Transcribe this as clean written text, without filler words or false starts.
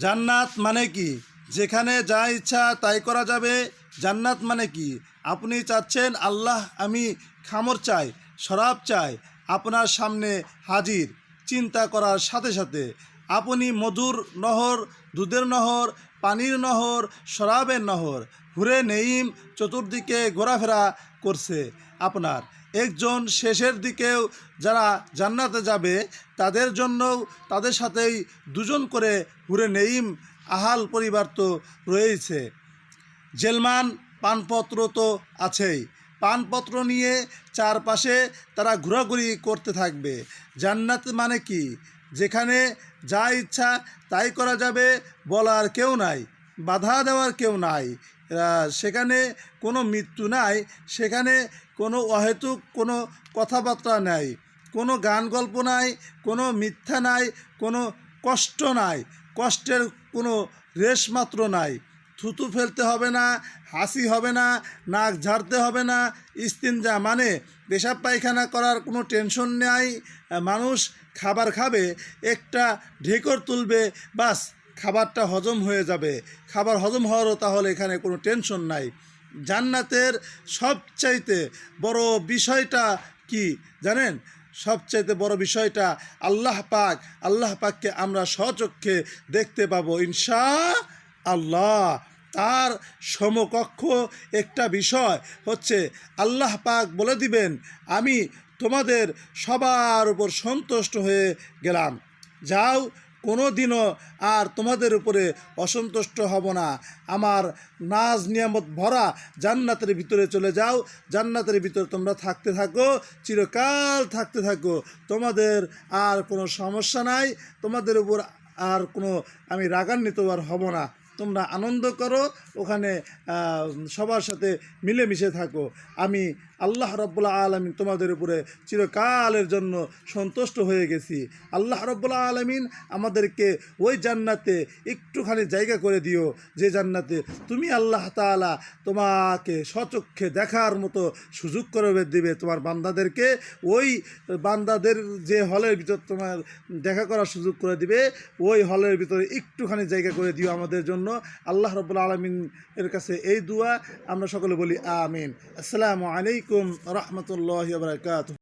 জান্নাত মানে কি? যেখানে যা ইচ্ছা তাই করা যাবে। জান্নাত মানে কি? আপনি চাচ্ছেন আল্লাহ আমি খামর চাই, শরাব চাই, আপনার সামনে হাজির। চিন্তা করার সাথে সাথে আপনি মধুর নহর, দুধের নহর, পানির নহর, শরাবের নহর, হুরে নেইম চতুর্দিকে ঘোরাফেরা করছে আপনার। একজন শেষের দিকেও যারা জান্নাতে যাবে তাদের জন্যও তাদের সাথেই দুজন করে হুরে নেইম আহাল পরিবার তো রয়েছে। জেলমান পানপত্র তো আছেই। পানপত্র নিয়ে চারপাশে তারা ঘোরাঘুরি করতে থাকবে। জান্নাত মানে কি? যেখানে যা ইচ্ছা তাই করা যাবে, বলার কেউ নাই, বাধা দেওয়ার কেউ নাই। সেখানে কোনো মৃত্যু নাই, সেখানে কোনো অহেতুক কোনো কথাবার্তা নাই, কোনো গান গল্প নাই, কোনো মিথ্যা নাই, কোনো কষ্ট নাই, কষ্টের কোনো রেশমাত্র নাই। থুতু ফেলতে হবে না, হাসি হবে না, নাক ঝাড়তে হবে না। ইস্তিনজা মানে পেশাব পায়খানা করার কোনো টেনশন নাই। মানুষ খাবার খাবে, একটা ঢেকর তুলবে, বাস খাবারটা হজম হয়ে যাবে। খাবার হজম হওয়ারও তাহলে এখানে কোনো টেনশন নাই। জান্নাতের সবচাইতে বড় বিষয়টা কি জানেন? সবচাইতে বড় বিষয়টা আল্লাহ পাককে আমরা স্বচক্ষে দেখতে পাবো ইনশাআল্লাহ। তার সমকক্ষ একটা বিষয় হচ্ছে আল্লাহ পাক বলে দিবেন, আমি তোমাদের সবার উপর সন্তুষ্ট হয়ে গেলাম, যাও কোনো দিনও আর তোমাদের উপরে অসন্তুষ্ট হব না। আমার নাজ নিয়ামত ভরা জান্নাতের ভিতরে চলে যাও, জান্নাতের ভিতরে তোমরা থাকতে থাকো, চিরকাল থাকতে থাকো। তোমাদের আর কোনো সমস্যা নাই, তোমাদের উপর আর কোনো আমি রাগান্বিত আর হব না। তোমরা আনন্দ করো, ওখানে সবার সাথে মিলেমিশে থাকো। আমি আল্লাহ রাব্বুল আলামিন তোমাদের উপরে চিরকালের জন্য সন্তুষ্ট হয়ে গেছি। আল্লাহ রাব্বুল আলামিন আমাদেরকে ওই জান্নাতে একটুখানি জায়গা করে দিও, যে জান্নাতে তুমি আল্লাহ তাআলা তোমাকে স্বচক্ষে দেখার মতো সুযোগ করে দিবে তোমার বান্দাদেরকে। ওই বান্দাদের যে হলের ভিতর তোমার দেখা করার সুযোগ করে দিবে, ওই হলের ভিতরে একটুখানি জায়গা করে দিও আমাদের জন্য। আল্লাহ রাব্বুল আলামিন এর কাছে এই দোয়া আমরা সকলে বলি আমিন। আসসালামু আলাইকুম রাহমাতুল্লাহি ওয়া বারাকাতুহু।